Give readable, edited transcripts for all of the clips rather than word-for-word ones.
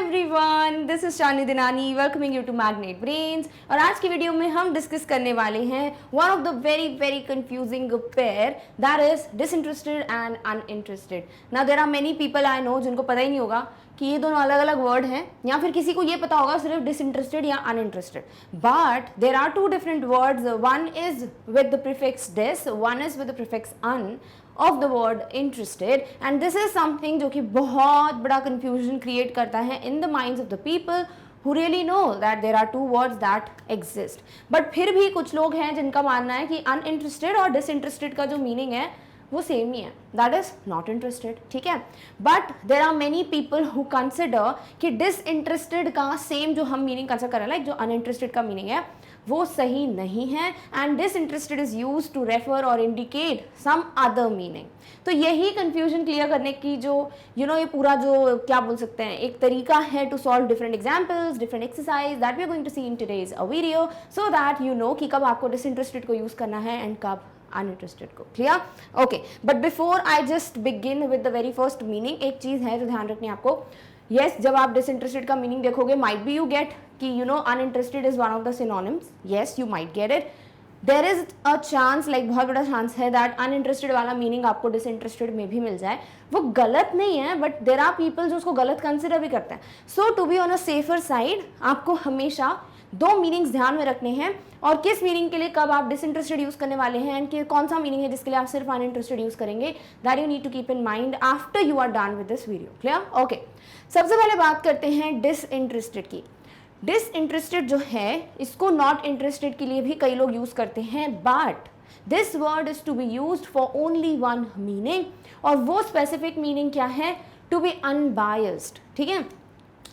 Everyone, this is Shani Dinani welcoming you to Magnet Brains. और आज की वीडियो में हम डिस्कस करने वाले हैं one of the very very confusing pair, that is disinterested and uninterested. Now there are many people I know जिनको पता ही नहीं होगा कि ये दोनों अलग अलग वर्ड हैं, या फिर किसी को ये पता होगा सिर्फ डिसइंटरेस्टेड या uninterested, but there are two different words. One is with the prefix dis, one is with the prefix un of the word interested, and this is something जो कि बहुत बड़ा confusion create करता है in the minds of the people who really know that there are two words that exist. but फिर भी कुछ लोग हैं जिनका मानना है कि uninterested और disinterested का जो meaning है वो सेम ही है, दैट इज नॉट इंटरेस्टेड, ठीक है। But there are many people who consider कि डिसइंटरेस्टेड का सेम जो हम मीनिंग कंसिडर कर रहे हैं, लाइक जो अनइंटरेस्टेड का मीनिंग है वो सही नहीं है, and disinterested is used to refer और इंडिकेट सम अदर मीनिंग। तो यही कंफ्यूजन क्लियर करने की जो ये पूरा जो क्या बोल सकते हैं एक तरीका है to solve different examples, different exercise that we are going to see in today's a video, so that you know कि कब आपको डिसइंटरेस्टेड को यूज करना है एंड कब अनइंटरेस्टेड को। Clear? Okay, but before I just begin with the very first meaning, एक चीज है जो ध्यान रखनी है आपको। yes, जब आप डिसइंटरेस्टेड का मीनिंग देखोगे, माइट बी यू गेट कि uninterested is one of the synonyms, yes you might get it. There is a chance, like बहुत बड़ा चांस है दैट अनइंटरेस्टेड वाला मीनिंग आपको डिसइंटरेस्टेड में भी मिल जाए। वो गलत नहीं है, बट देर आर पीपल जो उसको गलत कंसिडर भी करते हैं। So to be on a safer side आपको हमेशा दो मीनिंग्स ध्यान में रखने हैं, और किस मीनिंग के लिए कब आप डिसइंटरेस्टेड यूज करने वाले हैं एंड कौन सा मीनिंग है जिसके लिए आप सिर्फ अनइंटरेस्टेड यूज करेंगे, that you need to keep in mind after you are done with this video. Clear? Okay, सबसे पहले बात करते हैं डिसइंटरेस्टेड की। डिसइंटरेस्टेड जो है इसको नॉट इंटरेस्टेड के लिए भी कई लोग यूज करते हैं, but this word is to be used for only one meaning, और वो स्पेसिफिक मीनिंग क्या है? To be unbiased. ठीक है,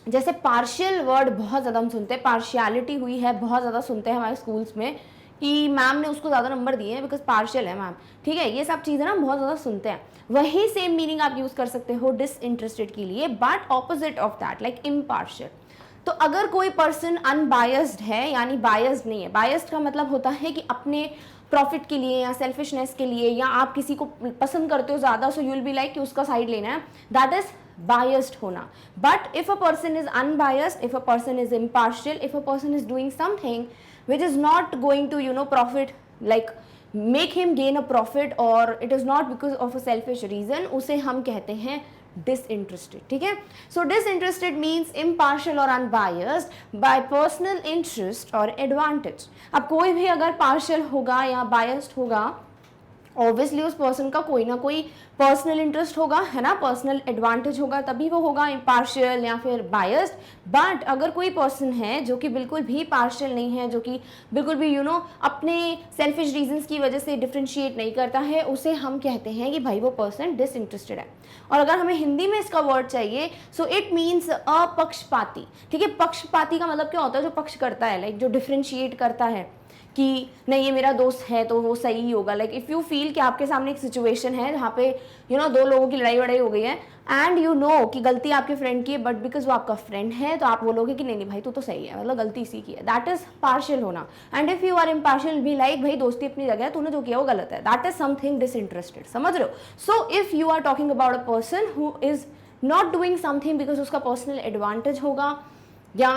जैसे पार्शियल वर्ड बहुत ज़्यादा हम सुनते हैं, पार्शियलिटी हुई है बहुत ज़्यादा सुनते हैं हमारे स्कूल्स में कि मैम ने उसको ज़्यादा नंबर दिए हैं बिकॉज पार्शियल है मैम, ठीक है, ये सब चीज़ें ना बहुत ज़्यादा सुनते हैं। वही सेम मीनिंग आप यूज़ कर सकते हो डिसइंटरेस्टेड के लिए, but opposite of that, like impartial. तो अगर कोई पर्सन अनबायस्ड है, यानी बायस्ड नहीं है, बायस्ड का मतलब होता है कि अपने प्रॉफिट के लिए या सेल्फिशनेस के लिए, या आप किसी को पसंद करते हो ज़्यादा, so you will be like कि उसका साइड लेना है, दैट इज biased होना। but if a person is unbiased, if a person is impartial, if a person is doing something which is not going to profit, like make him gain a profit, or it is not because of a selfish reason, उसे हम कहते हैं disinterested। ठीक है, so disinterested means impartial or unbiased by personal interest or advantage। अब कोई भी अगर partial होगा या biased होगा, ऑब्वियसली उस पर्सन का कोई ना कोई पर्सनल इंटरेस्ट होगा, है ना, पर्सनल एडवांटेज होगा, तभी वो होगा इम्पार्शियल या फिर बायस्ड। बट अगर कोई पर्सन है जो कि बिल्कुल भी पार्शियल नहीं है, जो कि बिल्कुल भी अपने सेल्फिश रीजंस की वजह से डिफ्रेंशिएट नहीं करता है, उसे हम कहते हैं कि भाई वो पर्सन डिसइंटरेस्टेड है। और अगर हमें हिंदी में इसका वर्ड चाहिए, सो इट मीन्स अपक्षपाती। ठीक है, पक्षपाती का मतलब क्या होता है? जो पक्ष करता है, लाइक जो डिफ्रेंशिएट करता है कि नहीं ये मेरा दोस्त है तो वो सही होगा। लाइक इफ़ यू फील कि आपके सामने एक सिचुएशन है जहाँ पे दो लोगों की लड़ाई वड़ाई हो गई है, एंड कि गलती आपके फ्रेंड की है, बट बिकॉज वो आपका फ्रेंड है तो आप बोलोगे कि नहीं भाई तू तो सही है, मतलब गलती इसी की है, दैट इज पार्शियल होना। And if you are impartial, भी लाइक भाई दोस्ती अपनी जगह है, तूने जो किया वो गलत है, दैट इज समथिंग डिसइंटरेस्टेड। समझ रहे हो? So if you are talking about a person who is not doing something because उसका पर्सनल एडवांटेज होगा, या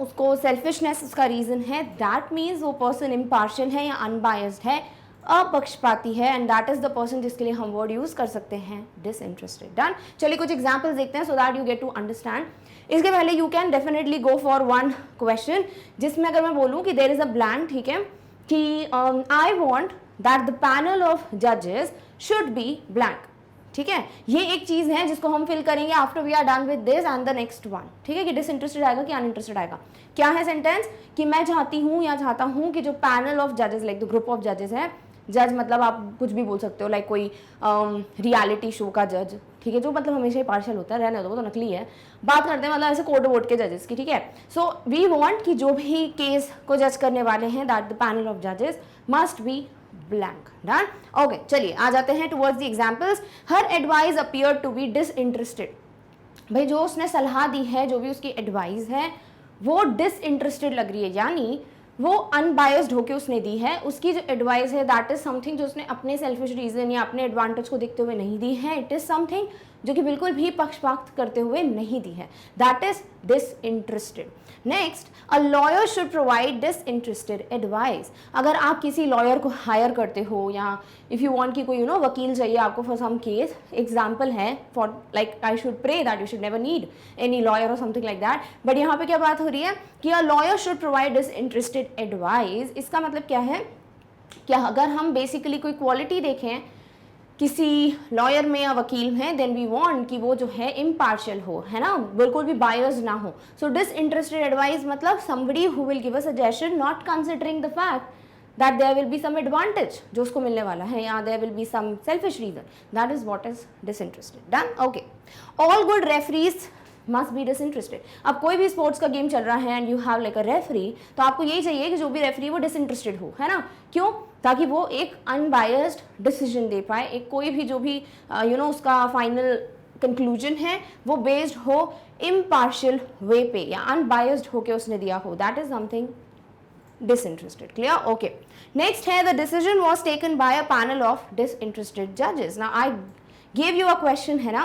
उसको सेल्फिशनेस उसका रीजन है, दैट मीन्स वो पर्सन इम्पार्शियल है या अनबायस्ड है, अपक्षपाती है, and that is the person जिसके लिए हम वर्ड यूज कर सकते हैं डिसइंटरेस्टेड। डन? चलिए कुछ एग्जांपल्स देखते हैं so that you get to understand. इसके पहले you can definitely go for one question, जिसमें अगर मैं बोलूँ कि देयर इज अ ब्लैंक, ठीक है, कि आई want that the panel of जजेस शुड बी ब्लैंक। ठीक है, ये एक चीज है जिसको हम फिल करेंगे after we are done with this and the next one. ठीक है, कि डिसइंटरेस्टेड आएगा कि अनइंटरेस्टेड आएगा। क्या है सेंटेंस? कि मैं चाहती हूँ या चाहता हूँ कि जो पैनल ऑफ जजेस, लाइक द ग्रुप ऑफ जजेस है, जज मतलब आप कुछ भी बोल सकते हो, लाइक कोई रियलिटी शो का जज, ठीक है, जो मतलब हमेशा ही पार्शियल होता है, रहने दो वो तो नकली है, बात करते हैं मतलब ऐसे कोर्ट वोट के जजेस की। ठीक है, सो वी वांट कि जो भी केस को जज करने वाले हैं, दैट द पैनल ऑफ जजेस must be blank. Done? Okay, चलिए आ जाते हैं towards the examples. Her advice appear to be disinterested. भाई जो उसने सलाह दी है, जो भी उसकी एडवाइस है, वो डिसइंटरेस्टेड लग रही है, यानी वो अनबायस्ड होके उसने दी है। उसकी जो एडवाइस है दैट इज समथिंग जो उसने अपने सेल्फिश रीजन या अपने एडवांटेज को देखते हुए नहीं दी है, इट इज समथिंग जो कि बिल्कुल भी पक्षपात करते हुए नहीं दी है, that is disinterested. Next, a lawyer should provide disinterested advice. अगर आप किसी लॉयर को हायर करते हो या इफ़ यू वांट कि कोई वकील चाहिए आपको फॉर सम केस, एग्जाम्पल है for like I should pray that you should never need any lawyer और समथिंग लाइक दैट, बट यहाँ पे क्या बात हो रही है कि a lawyer should provide disinterested advice. इसका मतलब क्या है, क्या अगर हम बेसिकली कोई क्वालिटी देखें किसी लॉयर में या वकील में, देन वी वांट कि वो जो है इम्पार्शियल हो, है ना, बिल्कुल भी बायस ना हो। सो डिसइंटरेस्टेड एडवाइस मतलब somebody who will give a suggestion not considering the fact that there will be some advantage जो उसको मिलने वाला है, या there will be some selfish reason, that is what is disinterested. Done? Okay. All good referees must be disinterested. अब कोई भी sports का गेम चल रहा है and you have like a referee, तो आपको यही चाहिए कि जो भी रेफरी वो डिसइंटरेस्टेड हो, है ना, क्यों, ताकि वो एक अनबायस्ड डिसीजन दे पाए, एक कोई भी जो भी उसका फाइनल कंक्लूजन है वो बेस्ड हो इम्पार्शियल वे पे या अनबायस्ड होके उसने दिया हो, that is something disinterested. Clear? Okay. Next here, the decision was taken by a panel of disinterested judges. Now I gave you a question, है ना,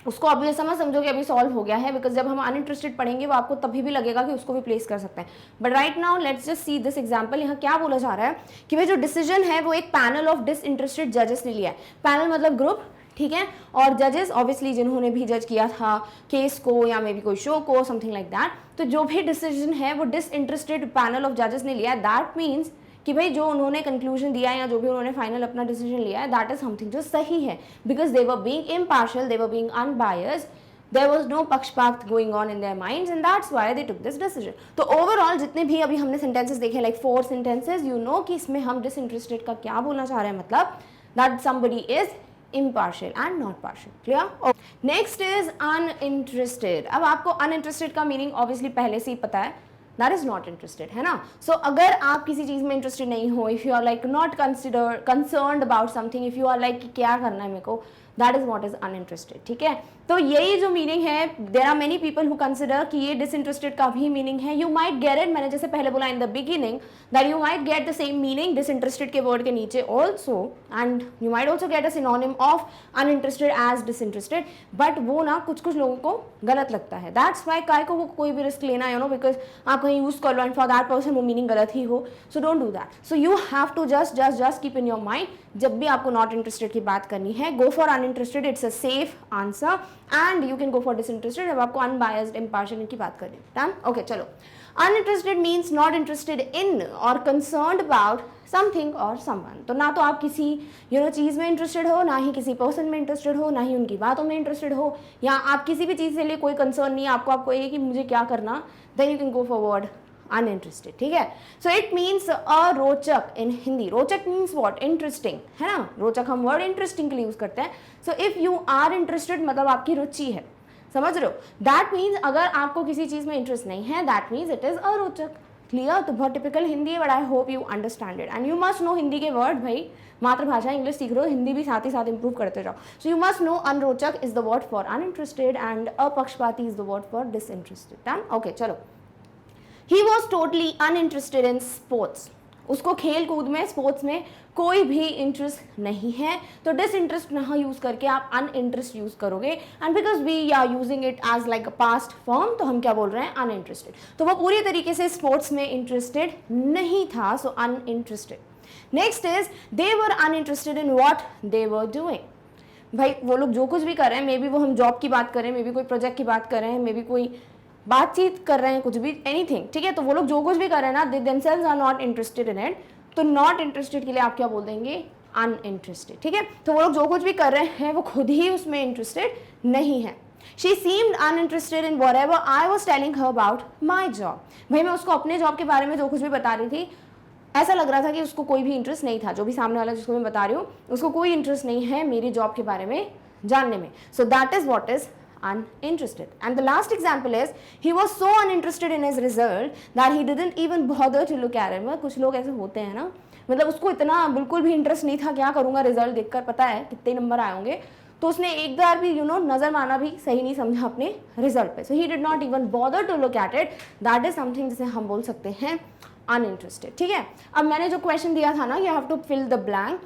उसको अभी ये समझो कि अभी सॉल्व हो गया है, बिकॉज जब हम अनइंटरेस्टेड पढ़ेंगे वो आपको तभी भी लगेगा कि उसको भी प्लेस कर सकते हैं। But right now let's just see this example. यहाँ क्या बोला जा रहा है कि भाई जो डिसीजन है वो एक पैनल ऑफ डिसइंटरेस्टेड जजेस ने लिया है। पैनल मतलब ग्रुप, ठीक है, और जजेस ऑब्वियसली जिन्होंने भी जज किया था केस को या मे बी कोई शो को, समथिंग लाइक दैट। तो जो भी डिसीजन है वो डिसइंटरेस्टेड पैनल ऑफ जजेस ने लिया है। दैट मीन्स कि भाई जो उन्होंने कंक्लूजन दिया है या जो भी उन्होंने फाइनल अपना डिसीजन लिया है, दैट इज समथिंग जो सही है, because they were being impartial, they were being unbiased, there was no पक्षपात going on in their minds and that's why they took this decision. तो overall जितने भी अभी हमने sentences देखे, like 4 sentences, you know कि इसमें हम disinterested का क्या बोलना चाह रहे हैं, मतलब that somebody is impartial and not partial. Clear? Okay. Next is uninterested. अब आपको uninterested का meaning obviously पहले से ही पता है, that is not interested, है ना। So अगर आप किसी चीज़ में interested नहीं हो, if you are like not concerned about something, if you are like कि क्या करना है मेरे को, that is what is uninterested. ठीक है, तो यही जो मीनिंग है, there are many people who consider कि ये डिसइंटरेस्टेड का भी मीनिंग है। यू माइट गेट इट, मैंने जैसे पहले बोला in the beginning that you might get the same meaning disinterested के वर्ड के नीचे also, and you might also get a synonym of uninterested as disinterested, but वो ना कुछ कुछ लोगों को गलत लगता है। दैट्स वाई काय को वो कोई भी रिस्क लेना, यू नो, बिकॉज आप कहीं यूज कर लो एंड फॉर दैट पर्सन वो मीनिंग गलत ही हो, so don't do that. So you have to just keep in your mind, जब भी आपको नॉट इंटरेस्टेड की बात करनी है, go for uninterested, it's a safe answer, and you can go for disinterested जब आपको अनबायस्ड इम्पार्शियल की बात करनी है। डन? ओके, चलो। Uninterested means not interested in और कंसर्न्ड अबाउट समथिंग और समवन। तो ना तो आप किसी चीज़ में इंटरेस्टेड हो, ना ही किसी पर्सन में इंटरेस्टेड हो, ना ही उनकी बातों में इंटरेस्टेड हो, या आप किसी भी चीज़ से लिए कोई कंसर्न नहीं है आपको ये कि मुझे क्या करना, then you can go forward uninterested. ठीक है, सो इट मीन्स अरोचक इन हिंदी। रोचक मीन्स व्हाट? इंटरेस्टिंग, है ना। रोचक हम वर्ड इंटरेस्टिंग के लिए यूज करते हैं। So if you are interested मतलब आपकी रुचि है, समझ रहे हो। दैट मीन्स अगर आपको किसी चीज में इंटरेस्ट नहीं है, दैट मीन्स इट इज अरोचक। क्लियर? तो बहुत टिपिकल हिंदी है, but I hope you understand it and you must know Hindi के वर्ड। भाई मातृभाषा इंग्लिश सीख रहे हो, हिंदी भी साथ ही साथ इंप्रूव करते जाओ। सो यू मस्ट नो अनरोचक is the word for uninterested and अपक्षपाती is the word for disinterested. Done? Okay, चलो। He was totally uninterested in sports. उसको खेल कूद में, स्पोर्ट्स में कोई भी इंटरेस्ट नहीं है। तो डिसइंटरेस्ट ना यूज करके आप अनइंटरेस्ट यूज करोगे, and because we are using it as like a past form, तो हम क्या बोल रहे हैं? अनइंटरेस्टेड। तो वो पूरी तरीके से स्पोर्ट्स में इंटरेस्टेड नहीं था, so uninterested. Next is they were uninterested in what they were doing. भाई वो लोग जो कुछ भी कर रहे हैं, मे बी वो हम जॉब की बात करें, मे बी कोई प्रोजेक्ट की बात कर रहे हैं, मे बी कोई बातचीत कर रहे हैं, कुछ भी, एनीथिंग, ठीक है। तो वो लोग जो कुछ भी कर रहे हैं ना, they themselves are not interested in it. तो नॉट इंटरेस्टेड के लिए आप क्या बोल देंगे? अनइंटरेस्टेड। ठीक है, तो वो लोग जो कुछ भी कर रहे हैं वो खुद ही उसमें इंटरेस्टेड नहीं है। She seemed uninterested in whatever I was telling her about my job. भाई मैं उसको अपने जॉब के बारे में जो कुछ भी बता रही थी, ऐसा लग रहा था कि उसको कोई भी इंटरेस्ट नहीं था। जो भी सामने वाला जिसको मैं बता रही हूँ, उसको कोई इंटरेस्ट नहीं है मेरी जॉब के बारे में जानने में। So that is what is uninterested. And the last example is he was so uninterested in his result that he didn't even bother to look at it. मतलब कुछ लोग ऐसे होते हैं ना, मतलब उसको इतना बिल्कुल भी इंटरेस्ट नहीं था, क्या करूंगा रिजल्ट देखकर, पता है कितने नंबर आए होंगे, तो उसने एक बार भी नजर मारना भी सही नहीं समझा अपने रिजल्ट पे। So he did not even bother to look at it. That is something जिसे हम बोल सकते हैं अनइंटरेस्टेड। ठीक है, अब मैंने जो क्वेश्चन दिया था ना, you have to fill the blank.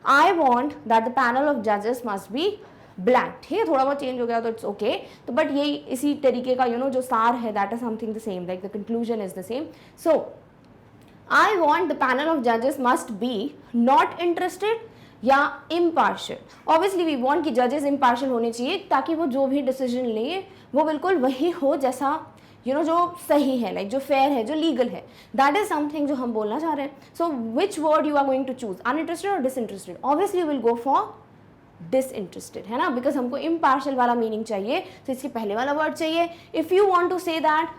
I want that the panel of जजेस मस्ट बी ब्लैंक, ठीक है, थोड़ा बहुत चेंज हो गया तो इट्स ओके, तो बट ये इसी तरीके का जो सार है, that is something the same, like the conclusion is the same. So I want the panel of जजेस मस्ट बी नॉट इंटरेस्टेड या इम्पार्शियल. ऑब्वियसली वी वांट कि जजेस इम्पार्शियल होने चाहिए ताकि वो जो भी डिसीजन ले वो बिल्कुल वही हो जैसा जो सही है, लाइक जो फेयर है, जो लीगल है. दैट इज समथिंग जो हम बोलना चाह रहे हैं. So which word you are going to choose, uninterested और disinterested? Obviously will go for disinterested, है ना, बिकॉज हमको इम्पार्शियल वाला मीनिंग चाहिए, तो इसके पहले वाला वर्ड चाहिए. If you want to say that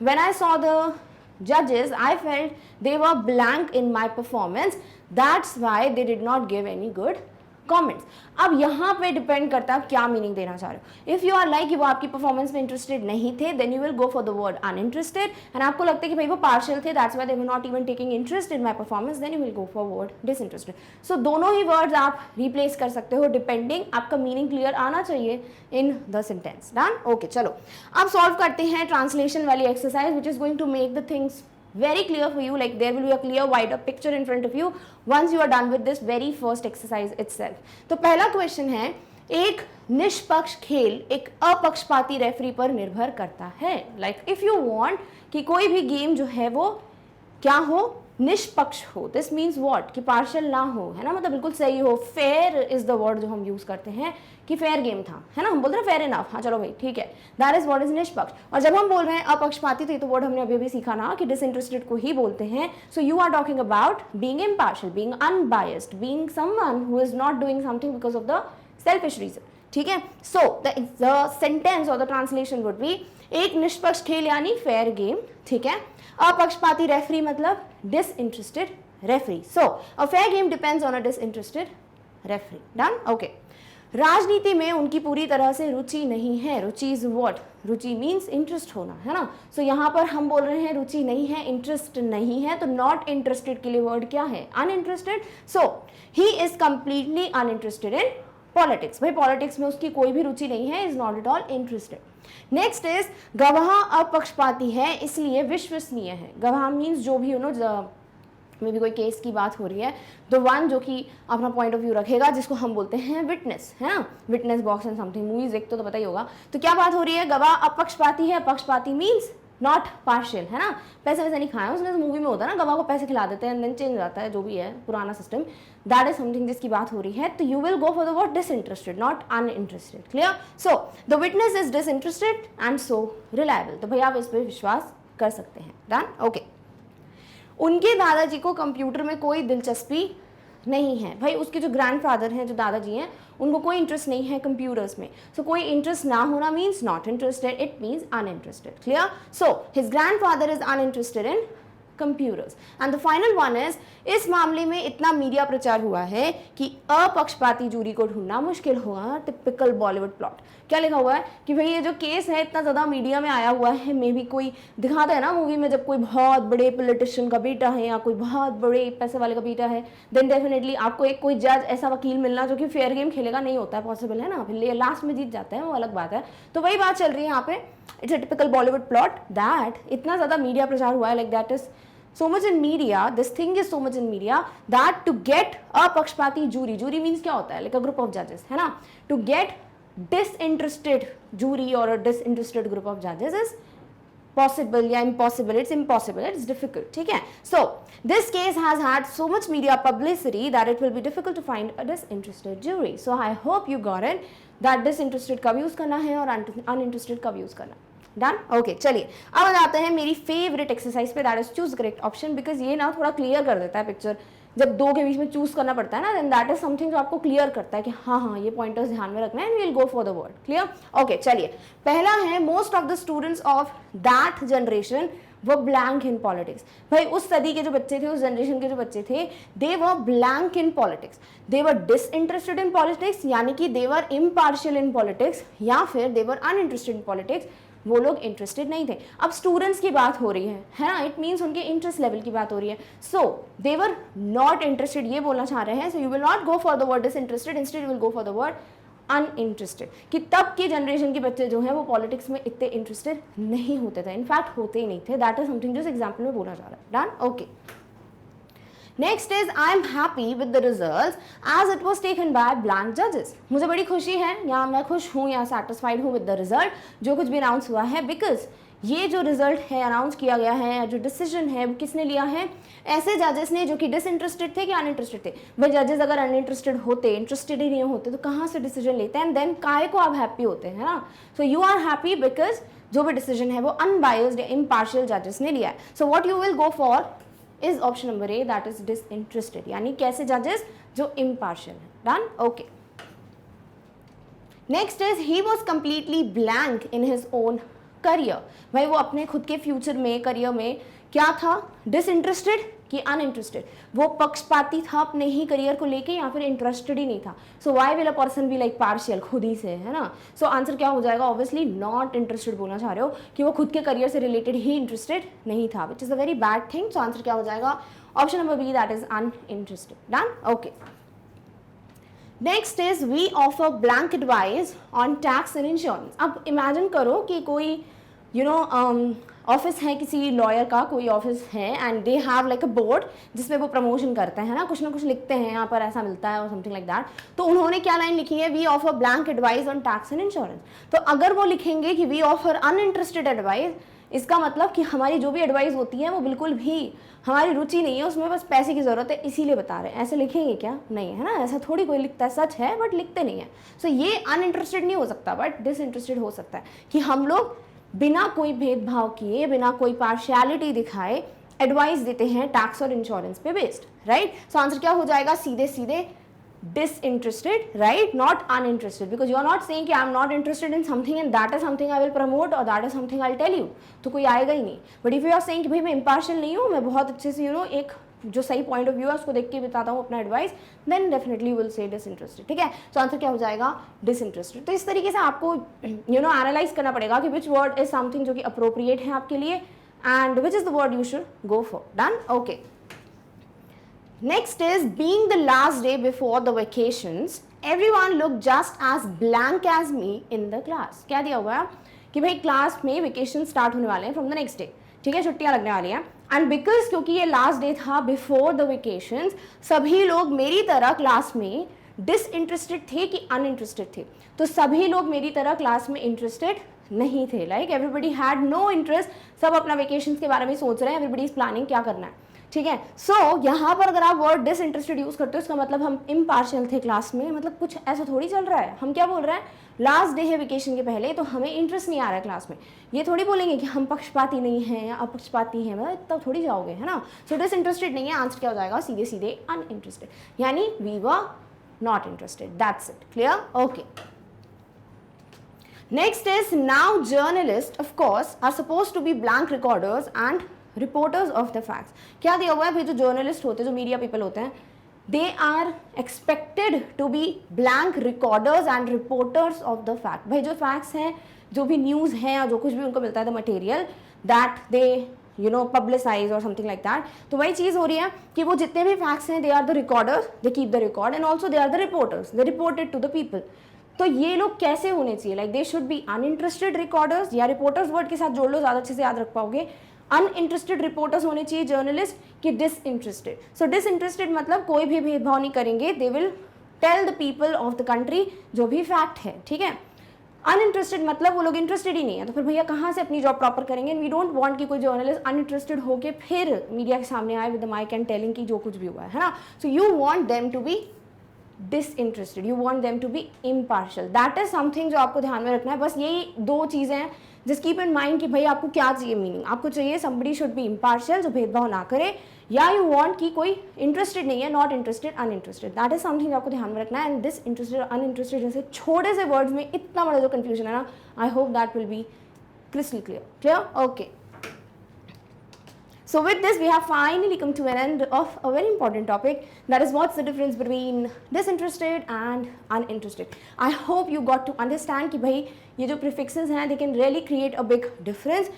when I saw the judges, I felt they were blank in my performance, that's why they did not give any good comments. अब यहाँ पे डिपेंड करता है आप क्या मीनिंग देना चाह रहे हो. इफ़ यू आर लाइक कि वो आपकी परफॉर्मेंस में इंटरेस्टेड नहीं थे, then you will go for the word uninterested. And आपको लगता है कि भाई वो पार्शियल थे, that's why they were not even taking interest in my performance, then you will go for word disinterested. So दोनों ही वर्ड्स आप रिप्लेस कर सकते हो डिपेंडिंग, आपका मीनिंग क्लियर आना चाहिए in the sentence. Done, okay. चलो अब सॉल्व करते हैं ट्रांसलेशन वाली exercise which is going to make the things very clear for you, like there will be a clear wider picture in front of you once you are done with this very first exercise itself. तो पहला question है, एक निष्पक्ष खेल एक अपक्षपाती referee पर निर्भर करता है. लाइक इफ यू वांट कि कोई भी गेम जो है वो क्या हो, निष्पक्ष हो. दिस मीन्स व्हाट, कि पार्शियल ना हो, है ना, मतलब बिल्कुल सही हो. फेयर इज द वर्ड जो हम यूज करते हैं कि फेयर गेम था, है ना, हम बोलते हैं फेयर इनफ. हाँ चलो भाई ठीक है, दैट इज व्हाट इज निष्पक्ष. और जब हम बोल रहे हैं अपक्षपाती, तो ये तो वर्ड हमने अभी भी सीखा ना कि डिसइंटरेस्टेड को ही बोलते हैं. So you are talking about being impartial, being unbiased, being someone who is not doing something because of the selfish reason. ठीक है. सो द सेंटेंस और द ट्रांसलेशन वुड बी, एक निष्पक्ष खेल यानी फेयर गेम, ठीक है. अपक्षपाती रेफरी मतलब disinterested referee. So a fair game depends on a disinterested referee. Done, okay. राजनीति में उनकी पूरी तरह से रुचि नहीं है. रुचि is what, Ruchi means interest होना, है ना. सो यहाँ पर हम बोल रहे हैं रुचि नहीं है, इंटरेस्ट नहीं है, तो नॉट इंटरेस्टेड के लिए वर्ड क्या है, uninterested. So he is completely uninterested in politics. भाई पॉलिटिक्स में उसकी कोई भी रुचि नहीं है, is not at all interested. Next is गवाह अपक्षपाती है इसलिए विश्वसनीय है. गवाह मीन्स जो भी में भी कोई केस की बात हो रही है, द वन जो कि अपना पॉइंट ऑफ व्यू रखेगा, जिसको हम बोलते हैं विटनेस, है ना. Witness box and something movies देखते तो पता ही होगा. तो क्या बात हो रही है, गवाह अपक्षपाती है. अपक्षपाती मीन्स नॉट पार्शियल, है ना. पैसे वैसे नहीं खाए उसने, मूवी में होता है ना, गवाह को पैसे खिला देते हैं, देन चेंज हो जाता है, जो भी है पुराना सिस्टम. दैट इज समथिंग जिसकी बात हो रही है. तो you will go for the word disinterested, not uninterested. Clear. So the witness is disinterested and so reliable. तो भाई आप इस पर विश्वास कर सकते हैं. Done, okay. उनके दादाजी को कंप्यूटर में कोई दिलचस्पी नहीं है. भाई उसके जो ग्रैंडफादर हैं, जो दादाजी हैं, उनको कोई इंटरेस्ट नहीं है कंप्यूटर्स में. सो कोई इंटरेस्ट ना होना means not interested, it means uninterested. Clear. So his grandfather is uninterested in computers. And the final one is, इस मामले में इतना मीडिया प्रचार हुआ है कि अपक्षपाती जूरी को ढूंढना मुश्किल हुआ. Typical Bollywood plot. क्या लिखा हुआ है कि भाई ये जो केस है इतना ज़्यादा मीडिया में आया हुआ है, मे भी कोई दिखाता है ना मूवी में, जब कोई बहुत बड़े पॉलिटिशियन का बेटा है या कोई बहुत बड़े पैसे वाले का बेटा है, देन डेफिनेटली आपको एक कोई जज ऐसा वकील मिलना जो कि फेयर गेम खेलेगा नहीं होता है पॉसिबल, है ना. फिर लास्ट में जीत जाते हैं, वो अलग बात है. तो वही बात चल रही है यहाँ पे. It's a typical Bollywood plot that इतना ज़्यादा मीडिया प्रचार हुआ है, like that is so much in media, this thing is so much in media that to get a pakshpati jury, jury means क्या होता है, like a group of judges, है ना. to get disinterested jury or a disinterested group of judges is possible या impossible. it's impossible, it's difficult. ठीक है. so this case has had so much media publicity that it will be difficult to find a disinterested jury. so I hope you got it that disinterested कब use करना है और uninterested कब use करना. Done, okay. चलिए अब आते हैं मेरी फेवरेट एक्सरसाइज पे, that is choose correct option. Because ये ना थोड़ा क्लियर कर देता है पिक्चर. जब दो के बीच में चूज करना पड़ता है ना, देन दैट इज समथिंग जो आपको क्लियर करता है कि हाँ हाँ ये पॉइंटर्स ध्यान में रखना है, and we will go for the word. Clear. Okay. चलिए पहला है, most of the students of that generation वो ब्लैंक इन पॉलिटिक्स. भाई उस सदी के जो बच्चे थे, उस जनरेशन के जो बच्चे थे, they were blank in politics. They were disinterested in politics, यानी कि दे वर इम्पार्शियल इन पॉलिटिक्स, या फिर दे वर अनइंटरेस्टेड इन पॉलिटिक्स, वो लोग इंटरेस्टेड नहीं थे. अब स्टूडेंट्स की बात हो रही है ना, इट मीन्स उनके इंटरेस्ट लेवल की बात हो रही है. सो दे वर नॉट इंटरेस्टेड, ये बोलना चाह रहे हैं. So you will not go for the word disinterested, instead you will go for the word uninterested. कि तब के जनरेशन के बच्चे जो हैं वो पॉलिटिक्स में इतने इंटरेस्टेड नहीं होते थे, इनफैक्ट होते ही नहीं थे. दैट इज समथिंग जो इस एग्जाम्पल में बोला जा रहा है. Done, okay. Next is I am happy with the results as it was taken by blank जजेस। मुझे बड़ी खुशी है, या मैं खुश हूँ या सेटिस्फाइड हूँ विद द रिजल्ट, जो कुछ भी अनाउंस हुआ है, बिकॉज ये जो रिजल्ट है अनाउंस किया गया है, या जो डिसीजन है वो किसने लिया है, ऐसे जजेस ने जो कि डिसइंटरेस्टेड थे कि अनइंटरेस्टेड थे। भाई जजेस अगर अनइंटरेस्टेड होते, इंटरेस्टेड ही नहीं होते, तो कहाँ से डिसीजन लेते हैं, एंड देन काहे को आप हैप्पी होते हैं ना। So you are happy because जो भी डिसीजन है वो अनबायस्ड या इम्पार्शियल जजेस ने लिया है। So what you will go for is option number A, that is disinterested, यानी कैसे जजेस जो इम्पार्शियल है। Done, okay. Next is he was completely blank in his own career. भाई वो अपने खुद के फ्यूचर में, करियर में क्या था, डिसइंटरेस्टेड कि अनइंटरेस्टेड, वो पक्षपाती था अपने ही करियर को लेके या फिर इंटरेस्टेड ही नहीं था। So why will a person be like partial, खुद ही से, है ना। सो आंसर क्या हो जाएगा, ऑब्वियसली नॉट इंटरेस्टेड बोलना चाह रहे हो कि वो खुद के करियर से रिलेटेड ही इंटरेस्टेड नहीं था, which is a very bad thing. So answer क्या हो जाएगा, option number B, that is uninterested. Done, okay. Next is we offer blank advice on tax and insurance. अब इमेजिन करो कि कोई ऑफिस है, किसी लॉयर का कोई ऑफिस है, and they have like a board जिसमें वो प्रमोशन करते हैं ना कुछ लिखते हैं, यहाँ पर ऐसा मिलता है और समथिंग लाइक दैट। तो उन्होंने क्या लाइन लिखी है, we offer blank advice on tax and insurance. तो अगर वो लिखेंगे कि वी ऑफर अनइंटरेस्टेड एडवाइस, इसका मतलब कि हमारी जो भी एडवाइस होती है वो बिल्कुल भी हमारी रुचि नहीं है उसमें, बस पैसे की ज़रूरत है इसीलिए बता रहे हैं। ऐसे लिखेंगे क्या, नहीं है ना, ऐसा थोड़ी कोई लिखता है, सच है बट लिखते नहीं है। सो ये अनइंटरेस्टेड नहीं हो सकता, बट डिसइंटरेस्टेड हो सकता है कि हम लोग बिना कोई भेदभाव किए, बिना कोई पार्शियलिटी दिखाए एडवाइस देते हैं टैक्स और इंश्योरेंस पे बेस्ड, राइट। सो आंसर क्या हो जाएगा, सीधे सीधे disinterested, right, not uninterested, because you are not saying कि I am not interested in something and that is something I will promote or that is something I'll tell you, तो कोई आएगा ही नहीं। But if you are saying कि भाई मैं impartial नहीं हूँ, मैं बहुत अच्छे से एक जो सही पॉइंट ऑफ व्यू है उसको देख के बताता हूँ अपना advice, then definitely will say disinterested, ठीक है। सो आंसर क्या हो जाएगा, डिसइंटरेस्टेड। तो इस तरीके से आपको एनालाइज करना पड़ेगा कि विच वर्ड इज समथिंग जो कि अप्रोप्रिएट है आपके लिए, and which is the word you should go for. Done, okay. Next is being the last day before the vacations, everyone looked just as blank as me in the class. क्या दिया हुआ है कि भाई class में vacation start होने वाले हैं फ्रॉम द नेक्स्ट डे, ठीक है, छुट्टियां लगने वाली हैं, एंड बिकॉज क्योंकि ये लास्ट डे था बिफोर द वेकेशंस, सभी लोग मेरी तरह क्लास में डिसइंटरेस्टेड थे कि अनइंटरेस्टेड थे। तो सभी लोग मेरी तरह क्लास में इंटरेस्टेड नहीं थे, like everybody had no interest, सब अपना वेकेशन के बारे में सोच रहे हैं, एवरीबडी इज प्लानिंग क्या करना है, ठीक है। सो यहाँ पर अगर आप वर्ड डिसइंटरेस्टेड यूज करते हो, इसका मतलब हम इम्पार्शियल थे क्लास में, मतलब कुछ ऐसा थोड़ी चल रहा है। हम क्या बोल रहे हैं, लास्ट डे है वेकेशन के पहले, तो हमें इंटरेस्ट नहीं आ रहा है क्लास में। ये थोड़ी बोलेंगे कि हम पक्षपाती नहीं हैं या अपक्षपाती हैं, मतलब इतना थोड़ी जाओगे, है ना। सो डिसइंटरेस्टेड नहीं है, आंसर क्या हो जाएगा, सीधे सीधे अनइंटरेस्टेड, यानी we were not interested, that's it, clear, okay. Next is now journalist of course are suppose to be blank recorders and reporters of the facts. क्या दिया हुआ है, भाई जो जर्नलिस्ट होते हैं, जो मीडिया पीपल होते हैं, they are expected to be blank recorders and reporters of the fact. भाई जो फैक्ट्स हैं, जो भी न्यूज़ है या जो कुछ भी उनको मिलता है, the material that they publicise और समथिंग लाइक दैट, तो वही चीज़ हो रही है कि वो जितने भी फैक्ट्स हैं, they are the recorders, they keep the record, and also they are the reporters, they reported to the people. तो ये लोग कैसे होने चाहिए, like they should be uninterested recorders, या रिपोर्टर्स वर्ड के साथ जोड़ लो, ज़्यादा अच्छे से याद रख पाओगे। अनइंटरेस्टेड रिपोर्टर्स होने चाहिए जर्नलिस्ट कि डिसइंटरेस्टेड। सो डिसइंटरेस्टेड मतलब कोई भी भेदभाव नहीं करेंगे, they will tell the people of the country जो भी फैक्ट है, ठीक है। अनइंटरेस्टेड मतलब वो लोग इंटरेस्टेड ही नहीं है, तो फिर भैया कहाँ से अपनी जॉब प्रॉपर करेंगे। वी डोंट वांट कि कोई जर्नलिस्ट अनइंटरेस्टेड होके फिर मीडिया के सामने आए with the mic and telling कि जो कुछ भी हुआ है ना। So you want them to be disinterested, you want them to be impartial, that is something जो आपको ध्यान में रखना है। बस यही दो चीज़ें हैं, जस्ट कीप इन माइंड कि भाई आपको क्या चाहिए मीनिंग, आपको चाहिए somebody शुड बी इम्पार्शियल, जो भेदभाव ना करे, या यू वांट कि कोई इंटरेस्टेड नहीं है, not interested, uninterested, that is something आपको ध्यान में रखना है। एंड डिसइंटरेस्टेड, अनइंटरेस्टेड जैसे छोटे से वर्ड्स में इतना बड़ा जो कंफ्यूजन है ना, I hope that will be crystal clear, okay. So with this, we have finally come to an end of a very important topic, that is what's the difference between disinterested and uninterested. I hope you got to understand कि भाई ये जो prefixes हैं, they can really create a big difference.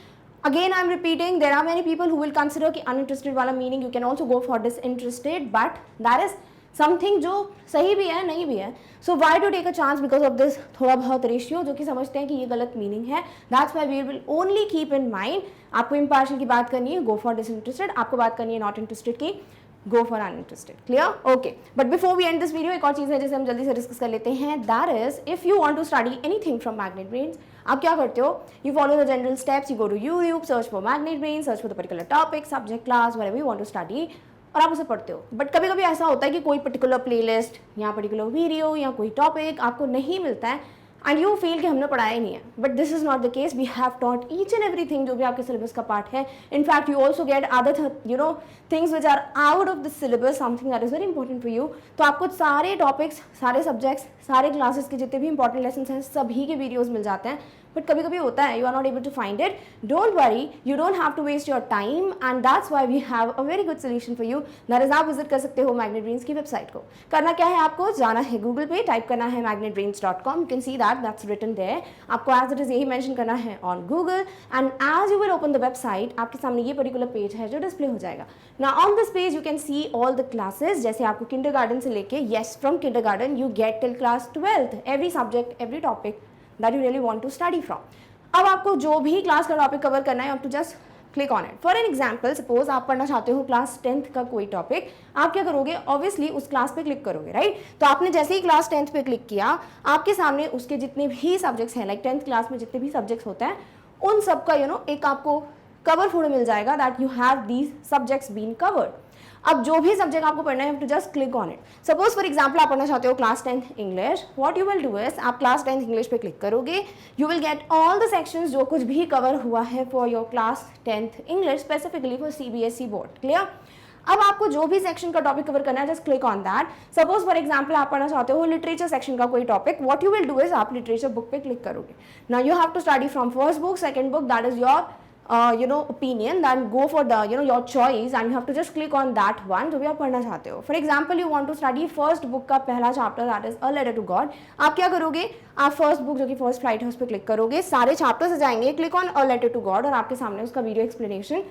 Again, I'm repeating, there are many people who will consider कि uninterested वाला meaning you can also go for disinterested, but that is something जो सही भी है, नहीं भी है। So why to take a chance because of this थोड़ा बहुत रेशियो, जो कि समझते हैं कि ये गलत मीनिंग है। That's why we will only keep in mind, आपको इम्पार्शियल की बात करनी है, गो फॉर डिसइंटरेस्टेड, आपको बात करनी है नॉट इंटरेस्टेड की, go for uninterested. Clear? Okay. But before we end this video, एक और चीज़ है जिसे हम जल्दी से डिस्कस कर लेते हैं. That is, if you want to study anything from Magnet Brains, आप क्या करते हो? You follow the general steps. You go to YouTube, search for Magnet Brains, search for the particular topic, subject, class, whatever you want to study, और आप उसे पढ़ते हो. But कभी कभी ऐसा होता है कि कोई पर्टिकुलर प्लेलिस्ट या पर्टिकुलर वीडियो या कोई टॉपिक आपको नहीं मिलता है एंड यू फील कि हमने पढ़ाया ही नहीं है. But this is not the case. We have taught each and everything जो भी आपके सिलेबस का पार्ट है. In fact you also get other things which are out of the syllabus, something that is very important for you. तो आपको सारे topics, सारे subjects, सारे क्लासेस के जितने भी इंपॉर्टेंट लेसन हैं सभी के वीडियोज़ मिल जाते हैं. बट कभी कभी होता है you are not able to find it. Don't worry, you don't have to waste your time and that's why we have a very good solution for you. That is आप visit कर सकते हो magnet brains की website को. करना क्या है, आपको जाना है गूगल पे, टाइप करना है magnetbrains.com. You can see that's written there. आपको एज इट इज यही मेंशन करना है on Google and as you will open the website आपके सामने ये पर्टिकुलर पेज है जो डिस्प्ले हो जाएगा. Now on this page you can see all the classes. जैसे आपको किंडरगार्टन से लेके, yes from kindergarten you get till class 12th every subject, every topic that you really want to study from. अब आपको जो भी क्लास का topic cover करना है, आप to just click on it. For an example, suppose आप पढ़ना चाहते हो क्लास 10th का कोई टॉपिक, आप क्या करोगे, ऑब्वियसली उस क्लास पे क्लिक करोगे, राइट. तो आपने जैसे ही क्लास 10th पे क्लिक किया, आपके सामने उसके जितने भी सब्जेक्ट्स हैं, लाइक 10th क्लास में जितने भी सब्जेक्ट्स होते हैं उन सब का एक आपको कवर फोटो मिल जाएगा that you have these subjects been covered. अब जो भी सब्जेक्ट आपको पढ़ना है, to just click on it. Suppose for example आप पढ़ना चाहते हो class 10th English. What you will do is, आप क्लास 10th इंग्लिश पे क्लिक करोगे. You will get all the sections जो कुछ भी कवर हुआ है for your class 10th English, specifically for CBSE board. Clear? अब आपको जो भी सेक्शन का टॉपिक कवर करना है, just click on that. Suppose for example आप पढ़ना चाहते हो लिटरेचर सेक्शन का कोई topic. What you will do is, आप लिटरेचर बुक पे क्लिक करोगे. Now you have to study from first book, second book, that is your opinion, then go for the your choice and you have to just click on that one जो भी आप पढ़ना चाहते हो. For example, you want to study first book का पहला chapter that is A Letter to God. आप क्या करोगे, आप first book जो कि first flight है उस पर क्लिक करोगे, सारे chapters आ जाएंगे, click on A Letter to God और आपके सामने उसका video explanation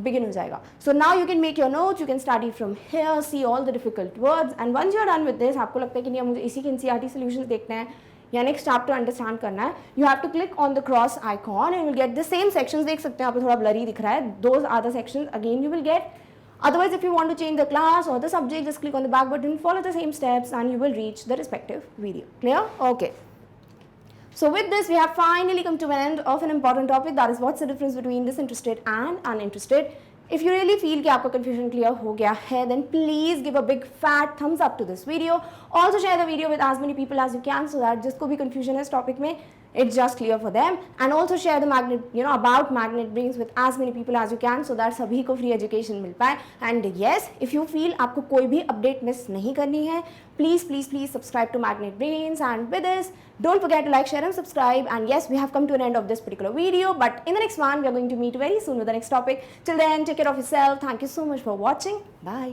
begin हो जाएगा. So now you can make your notes, you can study from here, see all the difficult words and once you are done with this, आपको लगता है कि नहीं मुझे इसी के NCERT solutions देखना है या नेक्स्ट चैप्टर अंडरस्टैंड करना है, you have to click on the cross icon and will get the same sections. देख सकते हैं आप थोड़ा ब्लरी दिख रहा है, those are the sections again you will get. Otherwise, if you want to change the class or the subject, just click on the back button, follow the same steps and you will reach the respective video. Clear? Okay. So with this, we have finally come to an end of an important topic, that is what's the difference between disinterested and uninterested. If you really feel कि आपका confusion clear हो गया है, then please give a big fat thumbs up to this video. Also share the video with as many people as you can so that जिसको भी confusion है इस topic में, it's just clear for them. And also share the magnet, about Magnet Brains with as many people as you can so that सभी को free education मिल पाए. And yes, if you feel आपको कोई भी update miss नहीं करनी है, please subscribe to Magnet Brains. And with this, don't forget to like, share and subscribe. And yes, we have come to an end of this particular video, but in the next one, we are going to meet very soon with the next topic. Till then, take care of yourself. Thank you so much for watching. Bye.